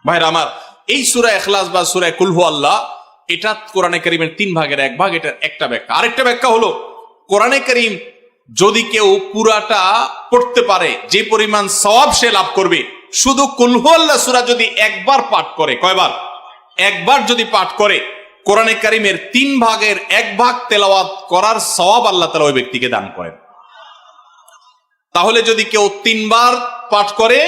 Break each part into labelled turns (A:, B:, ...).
A: ভাইরা আমার, এই সূরা ইখলাস বা সূরা কুল হু আল্লাহ, এটা কোরআনে কারীমের 3 ভাগের 1 ভাগ। এটার একটা ব্যাখ্যা। আরেকটা ব্যাখ্যা হলো, কোরআনে কারীম যদি কেউ পুরাটা পড়তে পারে, যে পরিমাণ সওয়াব সে লাভ করবে। শুধু কুল হু আল্লাহ সূরা যদি একবার পাঠ করে, কয়বার? একবার যদি পাঠ করে, কোরআনে কারীমের 3 ভাগের 1 ভাগ তেলাওয়াত করার সওয়াব আল্লাহ তাআলা ওই ব্যক্তিকে দান করেন। তাহলে যদি কেউ 3 বার পাঠ করে,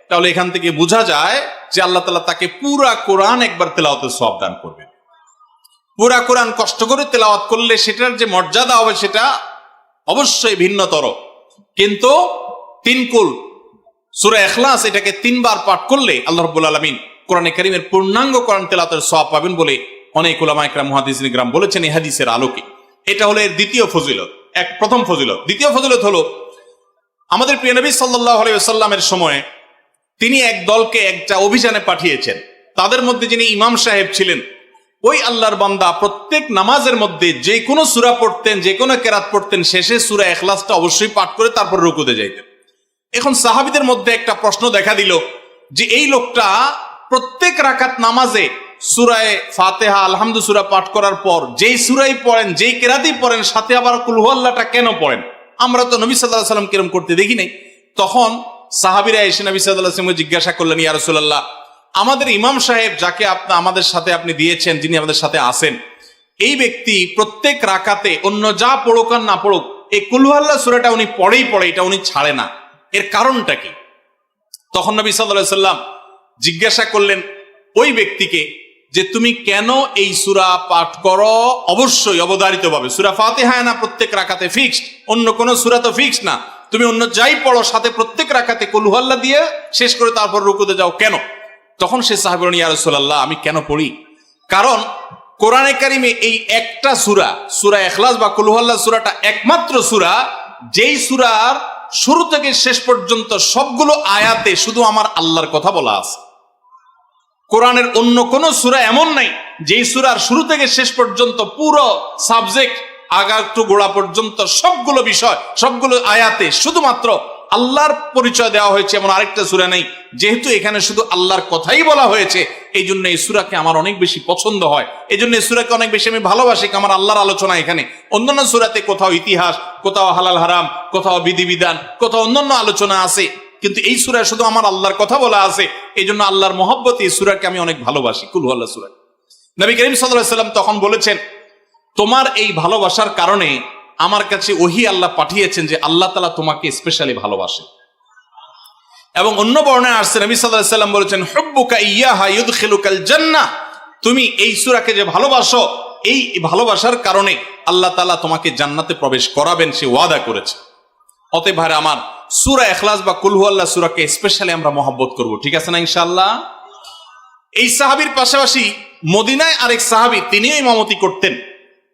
A: তাহলে এখান থেকে বোঝা যায় যে আল্লাহ তাআলা তাকে পুরা কোরআন একবার তেলাওয়াতের সওয়াব দান করবেন। পুরা কোরআন কষ্ট করে তেলাওয়াত করলে সেটার যে মর্যাদা হবে সেটা অবশ্যই ভিন্নতর। কিন্তু 3 কুল সূরা ইখলাস এটাকে 3 বার পাঠ করলে আল্লাহ রাব্বুল আলামিন কোরআনে কারীমের পূর্ণাঙ্গ কোরআন তেলাওয়াতের সওয়াব পাবেন বলে অনেক উলামা ইকরাম, মুহাদ্দিসিন ইকরাম বলেছেন এই হাদিসের আলোকে। এটা হলো এর দ্বিতীয় ফজিলত। প্রথম ফজিলত। দ্বিতীয় ফজিলত হলো, আমাদের প্রিয় নবী সাল্লাল্লাহু আলাইহি ওয়াসাল্লামের সময়ে তিনি এক দলকে একটা অভিযানে পাঠিয়েছেন। তাদের মধ্যে যিনি ইমাম সাহেব ছিলেন, ওই আল্লাহর বান্দা প্রত্যেক নামাজের মধ্যে যে কোনো সূরা পড়তেন, যে কোনো কেরাত পড়তেন, শেষে সূরা ইখলাসটা অবশ্যই পাঠ করে তারপর রুকুতে যাইতেন। এখন সাহাবীদের মধ্যে একটা প্রশ্ন দেখা দিল যে এই লোকটা প্রত্যেক রাকাত নামাজে সূরায়ে ফাতিহা, আলহামদু সূরা পাঠ করার পর যেই সূরাই পড়েন, যেই কেরাতই পড়েন, সাথে আবার কুল হু আল্লাহটা কেন পড়েন? আমরা তো নবী সাল্লাল্লাহু আলাইহি ওয়াসাল্লাম কিরম করতে দেখি নাই। তখন সাহাবীরা এসে নবী সাল্লাল্লাহু আলাইহি ওয়াসাল্লামকে জিজ্ঞাসা করলেন, ইয়া রাসূলুল্লাহ, আমাদের ইমাম সাহেব যাকে আমাদের সাথে আপনি দিয়েছেন, যিনি আমাদের সাথে আছেন, এই ব্যক্তি প্রত্যেক রাকাতে অন্য যা পড়ুক আর না পড়ুক, এই কুল হু আল্লাহ সূরাটা উনি পড়েই পড়ে, এটা উনি ছাড়ে না। এর কারণটা কি? তখন নবী সাল্লাল্লাহু আলাইহি ওয়াসাল্লাম জিজ্ঞাসা করলেন ওই ব্যক্তিকে যে তুমি কেন এই সূরা পাঠ করো? অবশ্যই অবধারিতভাবে সূরা ফাতিহা না প্রত্যেক রাকাতে ফিক্সড, অন্য কোন সূরা তো ফিক্সড না। তুমি অন্য যাই পড়ো সাথে প্রত্যেক রাকাতে কুল হু আল্লাহ দিয়ে শেষ করে তারপর রুকুতে যাও কেন? তখন সে সাহাবী বলেন, ইয়া রাসূলুল্লাহ, আমি কেন পড়ি? কারণ কোরআনে কারীমে এই একটা সূরা, সূরা ইখলাস বা কুল হু আল্লাহ সূরাটা একমাত্র সূরা, যেই সূরার শুরু থেকে শেষ পর্যন্ত সবগুলো আয়াতে শুধু আমার আল্লাহর কথা বলা আছে। কোরআনের অন্য কোন সূরা এমন নাই যেই সূরার শুরু থেকে শেষ পর্যন্ত পুরো সাবজেক্ট আগা টু গোড়া পর্যন্ত সবগুলো বিষয়, সবগুলো আয়াতে শুধুমাত্র আল্লাহর পরিচয় দেওয়া হয়েছে, এমন আরেকটা সূরা নেই। যেহেতু এখানে শুধু আল্লাহর কথাই বলা হয়েছে, এই জন্য এই সূরাকে আমার অনেক বেশি পছন্দ হয়, এই জন্য এই সূরাকে অনেক বেশি আমি ভালোবাসি। আমার আল্লাহর আলোচনা এখানে। অন্যান্য সূরাতে কোথাও ইতিহাস, কোথাও হালাল হারাম, কোথাও বিধিবিধান, কোথাও অন্যান্য আলোচনা আছে, কিন্তু এই সূরায় শুধু আমার আল্লাহর কথা বলা আছে। এই জন্য আল্লাহর মহব্বতে এই সূরাকে আমি অনেক ভালোবাসি, কুল হু আল্লাহ সূরা। নবী করিম সাল্লাল্লাহু আলাইহি ওয়াসাল্লাম তখন বলেছেন, তোমার এই ভালোবাসার কারণে আমার কাছে ওহী আল্লাহ পাঠিয়েছেন যে আল্লাহ তাআলা তোমাকে স্পেশালি ভালোবাসেন। এবং অন্য বর্ণনায় আসছে নবী সাল্লাল্লাহু আলাইহি ওয়াসাল্লাম বলেছেন, হুব্বুকা ইয়াহা ইউদখিলুকাল জান্নাহ, তুমি এই সূরাকে যে ভালোবাসো, এই ভালোবাসার কারণে আল্লাহ তাআলা তোমাকে জান্নাতে প্রবেশ করাবেন, সে ওয়াদা করেছে। অতএব ভাইরা আমার, সূরা ইখলাস বা কুল হু আল্লাহ সূরাকে স্পেশালি আমরা মহব্বত করব, ঠিক আছে না ইনশাআল্লাহ? এই সাহাবীর পাশাপাশি মদিনায় আরেক সাহাবী, তিনিও ইমামতি করতেন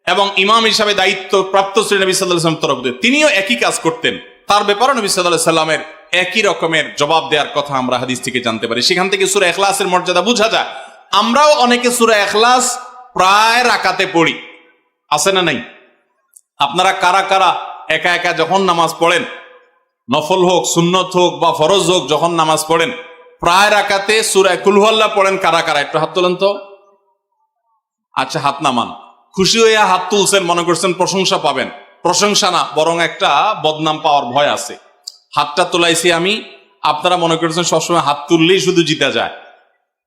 A: এবং ইমাম হিসাবে দায়িত্ব প্রাপ্ত ছিলেন নবী সাল্লাল্লাহু আলাইহি ওয়াসাল্লাম তরফ থেকে। তিনিও একই কাজ করতেন। তার ব্যাপারে নবী সাল্লাল্লাহু আলাইহি ওয়াসাল্লামের একই রকমের জবাব দেওয়ার কথা আমরা হাদিস থেকে জানতে পারি। সেখান থেকে সূরা ইখলাসের মর্যাদা বোঝা যায়। আমরাও অনেকে সূরা ইখলাস প্রায় রাকাতে পড়ি, আছে না নাই? আপনারা কারা কারা একা একা যখন নামাজ পড়েন, নফল হোক, সুন্নত হোক বা ফরজ হোক, যখন নামাজ পড়েন প্রায় রাকাতে সূরা কুল হু আল্লাহ পড়েন? কারা কারা একটু হাত তোলেন তো। আচ্ছা, হাত নামান। খুশি হয়ে হাত তুলছেন, মনে করছেন প্রশংসা পাবেন। প্রশংসা না, বরং একটা বদনাম পাওয়ার ভয় আছে। হাতটা তোলাইছি আমি, আপনারা মনে করছেন সবসময় হাত তুললেই শুধু জিতা যায়।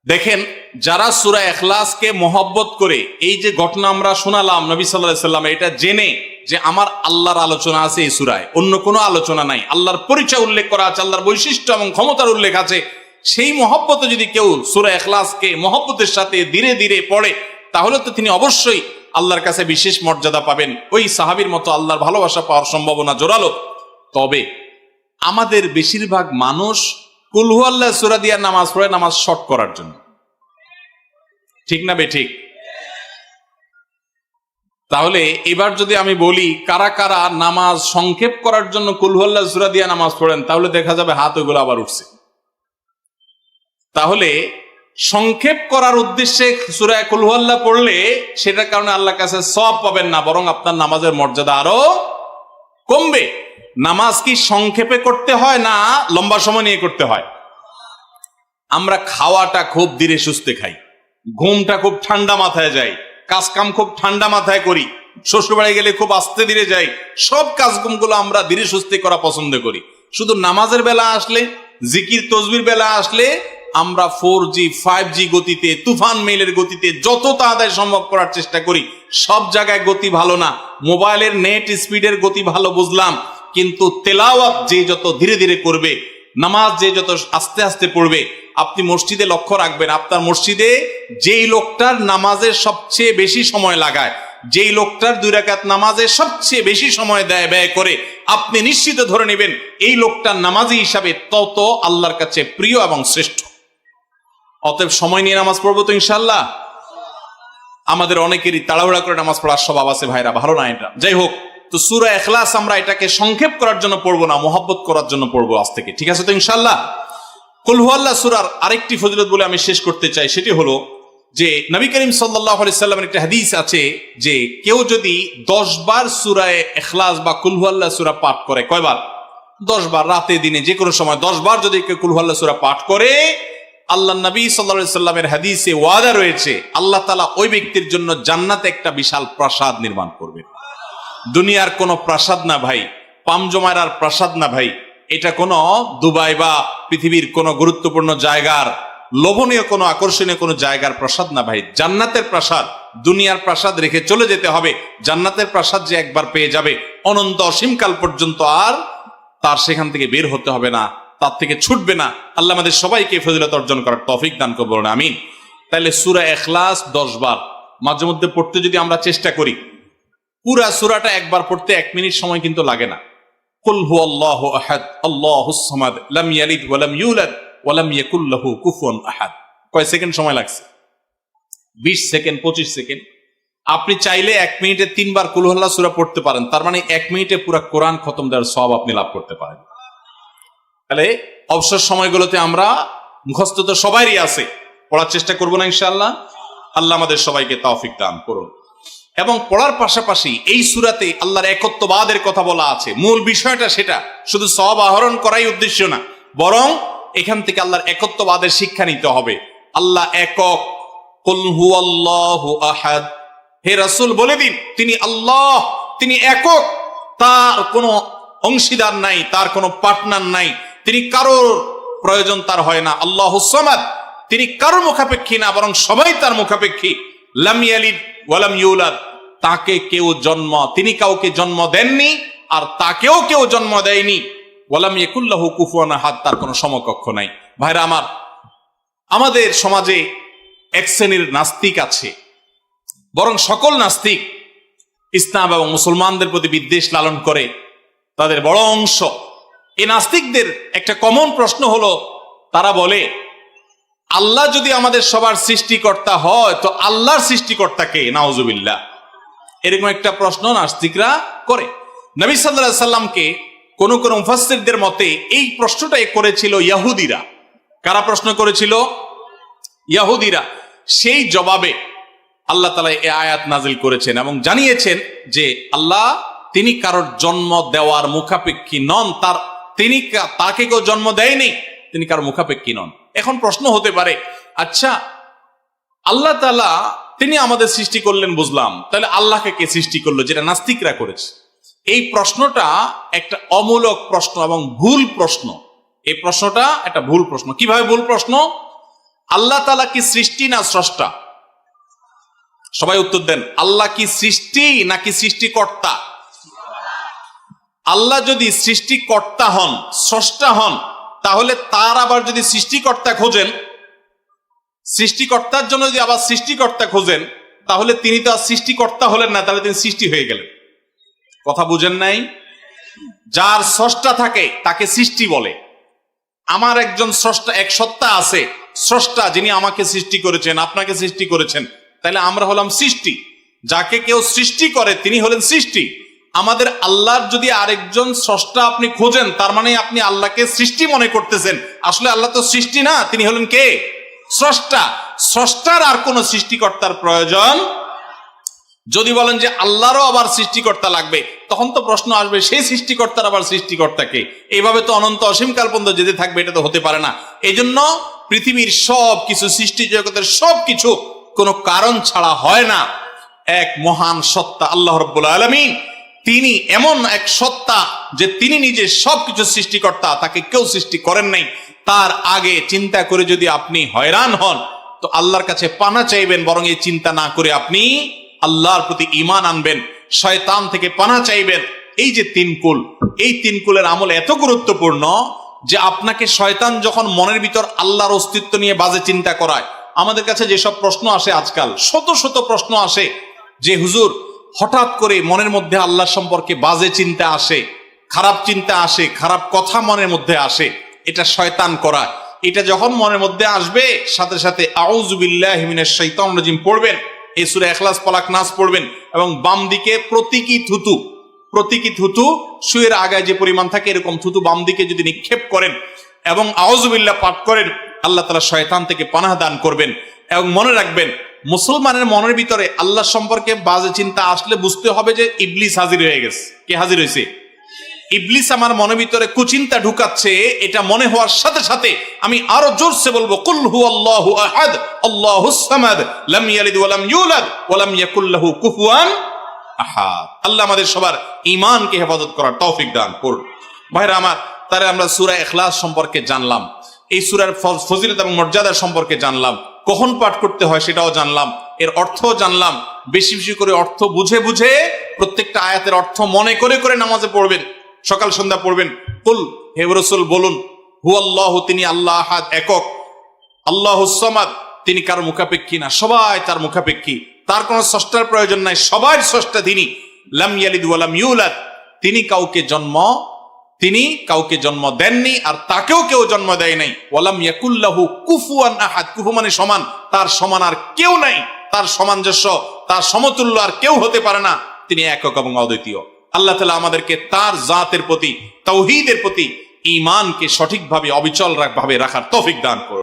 A: দেখেন, যারা সূরা ইখলাসকে মহব্বত করে, এই যে ঘটনা আমরা শোনালাম নবী সাল্লাল্লাহু আলাইহি ওয়াসাল্লাম, এটা জেনে যে আমার আল্লাহর আলোচনা আছে এই সূরায়, অন্য কোনো আলোচনা নাই, আল্লাহর পরিচয় উল্লেখ করা আছে, আল্লাহর বৈশিষ্ট্য এবং ক্ষমতার উল্লেখ আছে, সেই মহব্বতে যদি কেউ সূরা ইখলাসকে মহব্বতের সাথে ধীরে ধীরে পড়ে, তাহলে তো তিনি অবশ্যই আল্লাহর কাছে বিশেষ মর্যাদা পাবেন। ওই সাহাবীর মতো আল্লাহর ভালোবাসা পাওয়ার সম্ভাবনা জোরালো। তবে আমাদের বেশিরভাগ মানুষ কুল হু আল্লাহ সূরা দিয়ে নামাজ পড়ে, নামাজ শর্ট করার জন্য, ঠিক না বেঠিক? তাহলে এবার যদি আমি বলি কারা কারা নামাজ সংক্ষেপ করার জন্য কুল হু আল্লাহ সূরা দিয়ে নামাজ পড়েন, তাহলে দেখা যাবে হাত ওইগুলো আবার উঠছে। তাহলে সংক্ষেপ করার উদ্দেশ্যে সূরা কুল হু আল্লাহ পড়লে সেটার কারণে আল্লাহর কাছে সওয়াব পাবেন না, বরং আপনার নামাজের মর্যাদা আরো কমবে। নামাজ কি সংক্ষেপে করতে হয় না লম্বা সময় নিয়ে করতে হয়? আমরা খাওয়াটা খুব ধীরে সুস্থে খাই, ঘুমটা খুব ঠান্ডা মাথায় যায়, কাজকাম খুব ঠান্ডা মাথায় করি, শ্বশুরবাড়ি গেলে খুব আস্তে ধীরে যাই, সব কাজগুলো আমরা ধীরে সুস্থে করা পছন্দ করি। শুধু নামাজের বেলা আসলে, জিকির তসবির বেলা আসলে আমরা 4G 5G গতিতে, তুফান মেইলের গতিতে যত তাড়াতাড়ি সম্ভব করার চেষ্টা করি। সব জায়গায় গতি ভালো না, মোবাইলের নেট স্পিডের গতি ভালো বুঝলাম, কিন্তু তেলাওয়াত যে যত ধীরে ধীরে করবে, নামাজ যে যত আস্তে আস্তে পড়বে, আপনি মসজিদে লক্ষ্য রাখবেন, আপনার মসজিদে যেই লোকটার নামাজের সবচেয়ে বেশি সময় লাগায়, যেই লোকটার 2 রাকাত নামাজে সবচেয়ে বেশি সময় ব্যয় করে, আপনি নিশ্চিত ধরে নেবেন এই লোকটার নামাজি হিসাবে তত আল্লাহর কাছে প্রিয় এবং শ্রেষ্ঠ। অতএব সময় নিয়ে নামাজ পড়বো তো ইনশাল্লাহ। আমাদের অনেকেরই তাড়াহুড়া করে নামাজ পড়ার স্বভাব আছে ভাইরা, ভালো না এটা। যাই হোক, তো সূরা ইখলাস আমরা এটাকে সংক্ষেপ করার জন্য পড়বো না, মোহাব্বত করার জন্য পড়বো আজ থেকে, ঠিক আছে তো ইনশাল্লাহ। কুল হুয়াল্লাহ সূরার আরেকটি ফজিলত বলে আমি শেষ করতে চাই, সেটি হলো যে নবী করিম সাল্লাল্লাহু আলাইহি সাল্লামের একটা হাদিস আছে যে কেউ যদি 10 বার সূরা ইখলাস বা কুল হুয়াল্লাহ সূরা পাঠ করে, কয়বার? 10 বার, রাতে দিনে যে কোনো সময় 10 বার যদি কেউ কুল হুয়াল্লাহ সূরা পাঠ করে, আল্লাহ নবী সাল্লাল্লাহু আলাইহি সাল্লামের হাদিসে ওয়াদা রয়েছে আল্লাহ তাআলা ওই ব্যক্তির জন্য জান্নাতে একটা বিশাল প্রাসাদ নির্মাণ করবে। দুনিয়ার কোনো প্রাসাদ না ভাই, পামজমারার প্রাসাদ না ভাই, এটা কোনো দুবাই বা পৃথিবীর কোনো গুরুত্বপূর্ণ জায়গার লোভনীয় কোনো আকর্ষণীয় কোনো জায়গার প্রাসাদ না ভাই, জান্নাতের প্রাসাদ। দুনিয়ার প্রাসাদ রেখে চলে যেতে হবে, জান্নাতের প্রাসাদ যে একবার পেয়ে যাবে অনন্ত অসীমকাল পর্যন্ত আর তার সেখান থেকে বের হতে হবে না, তার থেকে ছুটবে না। আল্লাহ আমাদের সবাইকে ফজিলত অর্জন করার তৌফিক দান করুন, আমিন। তাহলে সূরা ইখলাস 10 বার মাঝে মধ্যে পড়তে যদি আমরা চেষ্টা করি, পুরা সূরাটা একবার পড়তে 1 মিনিট সময় কিন্তু লাগে না। কুল হুয়াল্লাহু আহাদ আল্লাহুস সামাদ লাম ইয়ালিদ ওয়া লাম ইউলাদ ওয়া লাম ইয়াকুল লাহু কুফুয়ান আহাদ। কয় সেকেন্ড সময় লাগছে? 20 সেকেন্ড, 25 সেকেন্ড। আপনি চাইলে 1 মিনিটে 3 বার কুল হুয়াল্লাহ সূরা পড়তে পারেন, তার মানে 1 মিনিটে পুরো কোরআন খতম দেওয়ার সওয়াব আপনি লাভ করতে পারেন। তাহলে অবসর সময়গুলোতে আমরা মুখস্থ তো সবারই আছে, পড়ার চেষ্টা করব না ইনশাআল্লাহ। আল্লাহ আমাদের সবাইকে তৌফিক দান করুন। এবং পড়ার পাশাপাশি এই সূরাতে আল্লাহর একত্ববাদের কথা বলা আছে, মূল বিষয়টা সেটা, শুধু সওয়াব আহরণ করাই উদ্দেশ্য না, বরং এখান থেকে আল্লাহর একত্ববাদের শিক্ষা নিতে হবে। আল্লাহ একক, কুল হুয়াল্লাহু আহাদ, হে রাসূল বলে দিন তিনি আল্লাহ, তিনি একক, তার কোনো অংশীদার নাই, তার কোনো পার্টনার নাই, তিনি কারোর প্রয়োজন তার হয় না। আল্লাহুস সামাদ, তিনি কারোর মুখাপেক্ষী না, বরং সবাই তার মুখাপেক্ষী। লাম ইয়ালিদ ওয়া লাম ইউলাদ, তাকে কেউ তিনি কাউকে জন্ম দেননি আর তাকেও কেউ জন্ম দেয়নি। ওয়া লাম ইয়াকুল লাহু কুফুয়ান আহাদ, তার কোনো সমকক্ষ নাই। ভাইরা আমার, আমাদের সমাজে এক শ্রেণীর নাস্তিক আছে, বরং সকল নাস্তিক ইসলাম এবং মুসলমানদের প্রতি বিদ্বেষ লালন করে, তাদের বড় অংশ। এই নাস্তিকদের একটা কমন প্রশ্ন হলো, তারা বলে আল্লাহ যদি আমাদের সবার সৃষ্টিকর্তা হয় তো আল্লাহর সৃষ্টিকর্তা কে? নাউজুবিল্লাহ। এরকম একটা প্রশ্ন নাস্তিকরা করে। নবী সাল্লাল্লাহু আলাইহি সাল্লামকে কোন কোন মুফাসসিরদের মতে এই প্রশ্নটাই করেছিল ইহুদিরা। কারা প্রশ্ন করেছিল? ইহুদিরা। সেই জবাবে আল্লাহ তাআলা এই আয়াত নাজিল করেছেন এবং জানিয়েছেন যে আল্লাহ তিনি কারোর জন্ম দেওয়ার মুখাপেক্ষী নন, তাকে কেউ জন্ম দেয়নি, তিনি কারোর মুখাপেক্ষী নন। এখন প্রশ্ন হতে পারে, আচ্ছা আল্লাহ তাআলা তিনি আমাদের সৃষ্টি করলেন বুঝলাম, তাহলে আল্লাহকে কে সৃষ্টি করলো? যেটা নাস্তিকরা করেছে। এই প্রশ্নটা একটা অমূলক প্রশ্ন এবং ভুল প্রশ্ন। এই প্রশ্নটা একটা ভুল প্রশ্ন। কিভাবে ভুল প্রশ্ন? আল্লাহ তাআলা কি সৃষ্টি না স্রষ্টা? সবাই উত্তর দেন। আল্লাহ কি সৃষ্টি নাকি সৃষ্টিকর্তা? আল্লাহ যদি সৃষ্টিকর্তা হন, স্রষ্টা হন, তাহলে তার আবার যদি সৃষ্টিকর্তা খোঁজেন, সৃষ্টিকর্তার জন্য যদি আবার সৃষ্টিকর্তা খোঁজেন, তাহলে তিনি তো আর সৃষ্টিকর্তা হলেন না, তাহলে তিনি সৃষ্টি হয়ে গেলেন। কথা বুঝেন নাই? যার স্রষ্টা থাকে তাকে সৃষ্টি বলে। আমার একজন স্রষ্টা, এক সত্তা আছে, স্রষ্টা, যিনি আমাকে সৃষ্টি করেছেন, আপনাকে সৃষ্টি করেছেন, তাহলে আমরা হলাম সৃষ্টি। যাকে কেউ সৃষ্টি করে তিনি হলেন সৃষ্টি। আমাদের আল্লাহর যদি আরেকজন স্রষ্টা আপনি খোঁজেন, তার মানে আপনি আল্লাহকে সৃষ্টি মনে করতেছেন। আসলে আল্লাহ তো সৃষ্টি না, তিনি হলেন কে? স্রষ্টা। স্রষ্টার আর কোন সৃষ্টিকর্তার প্রয়োজন যদি বলেন যে আল্লাহরও আবার সৃষ্টিকর্তা লাগবে, তখন তো প্রশ্ন আসবে সেই সৃষ্টিকর্তার আবার সৃষ্টিকর্তাকে, এইভাবে তো অনন্ত অসীমকাল পর্যন্ত যেতে থাকবে, এটা তো হতে পারে না। এই জন্য পৃথিবীর সব কিছু, সৃষ্টি জগতের সব কিছু কোনো কারণ ছাড়া হয় না। এক মহান সত্তা আল্লাহ রাব্বুল আলামিন, তিনি এমন এক সত্তা যে তিনি নিজে সবকিছু সৃষ্টিকর্তা, তাকে কেউ সৃষ্টি করেন নাই। তার আগে চিন্তা করে যদি আপনি হয়রান হন, তো আল্লাহর কাছে পানা চাইবেন, বরং এই চিন্তা না করে আপনি আল্লাহর প্রতি ঈমান আনবেন, শয়তান থেকে পানা চাইবেন। এই যে তিন কুল, এই তিন কুলের আমল এত গুরুত্বপূর্ণ যে আপনাকে শয়তান যখন মনের ভিতর আল্লাহর অস্তিত্ব নিয়ে বাজে চিন্তা করায়, আমাদের কাছে যেসব প্রশ্ন আসে আজকাল, শত শত প্রশ্ন আসে যে হুজুর হঠাৎ করে মনের মধ্যে আল্লাহ সম্পর্কে বাজে চিন্তা আসে, খারাপ চিন্তা আসে, খারাপ কথা মনের মধ্যে আসে, এটা শয়তান করা। এটা যখন মনের মধ্যে আসবে, সাথে সাথে আউযু বিল্লাহি মিনাশ শাইতানির রাজিম পড়বেন, এই সূরা ইখলাস ফালাক নাস পড়বেন, এবং বাম দিকে প্রতীকী থুতু শুয়ের আগায় যে পরিমাণ থাকে এরকম থুতু বাম দিকে যদি নিক্ষেপ করেন এবং আউযু বিল্লাহ পাঠ করেন, আল্লাহ তাআলা শয়তান থেকে পানাহ দান করবেন। এবং মনে রাখবেন, মুসলমানের মনের ভিতরে আল্লাহ সম্পর্কে বাজে চিন্তা আসলে বুঝতে হবে যে ইবলিস হাজির হয়ে গেছে। কে হাজির হয়েছে? ইবলিস আমার মনের ভিতরে কুচিন্তা ঢুকাচ্ছে। এটা মনে হওয়ার সাথে সাথে আমি আরো জোরসে বলবো, কুল হুয়াল্লাহু আহাদ আল্লাহুস সামাদ লাম ইয়ালিদ ওয়া লাম ইউলাদ ওয়া লাম ইয়াকুল লাহু কুফুয়ান আহাদ। আল্লাহ আমাদের সবার ঈমানকে হেফাজত করার তৌফিক দান করুন। ভাইরা আমার, তারে আমরা সূরা ইখলাস সম্পর্কে জানলাম, এই সূরার ফজিলত এবং মর্যাদা সম্পর্কে জানলাম, কখন পাঠ করতে হয় সেটাও জানলাম, এর অর্থও জানলাম। বেশি বেশি করে অর্থ বুঝে বুঝে প্রত্যেকটা আয়াতের অর্থ মনে করে করে নামাজে পড়বেন, সকাল সন্ধ্যা পড়বেন। কুল, হে রাসূল বলুন, হুয়াল্লাহু, তিনি আল্লাহ আহাদ, একক, আল্লাহুস সামাদ, তিনি কারো মুখাপেক্ষী না, সবাই তার মুখাপেক্ষী, তার কোনো স্রষ্টার প্রয়োজন নাই, সবার স্রষ্টা তিনি। লাম ইয়ালিদ ওয়া লাম ইউলাদ, তিনি কাউকে জন্ম দেননি আর তাকেও কেউ জন্ম দেয় নাই। ওয়া লাম ইয়াকুল লাহু কুফুয়ান আহাদ, কুফু মানে সমান, তার সমান আর কেউ নাই, তার সামঞ্জস্য, তার সমতুল্য আর কেউ হতে পারে না। তিনি একক এবং অদ্বিতীয়। আল্লাহ তাআলা আমাদেরকে তার জাতের প্রতি, তাওহীদের প্রতি ঈমানকে সঠিকভাবে অবিচল ভাবে রাখার তৌফিক দান করুন।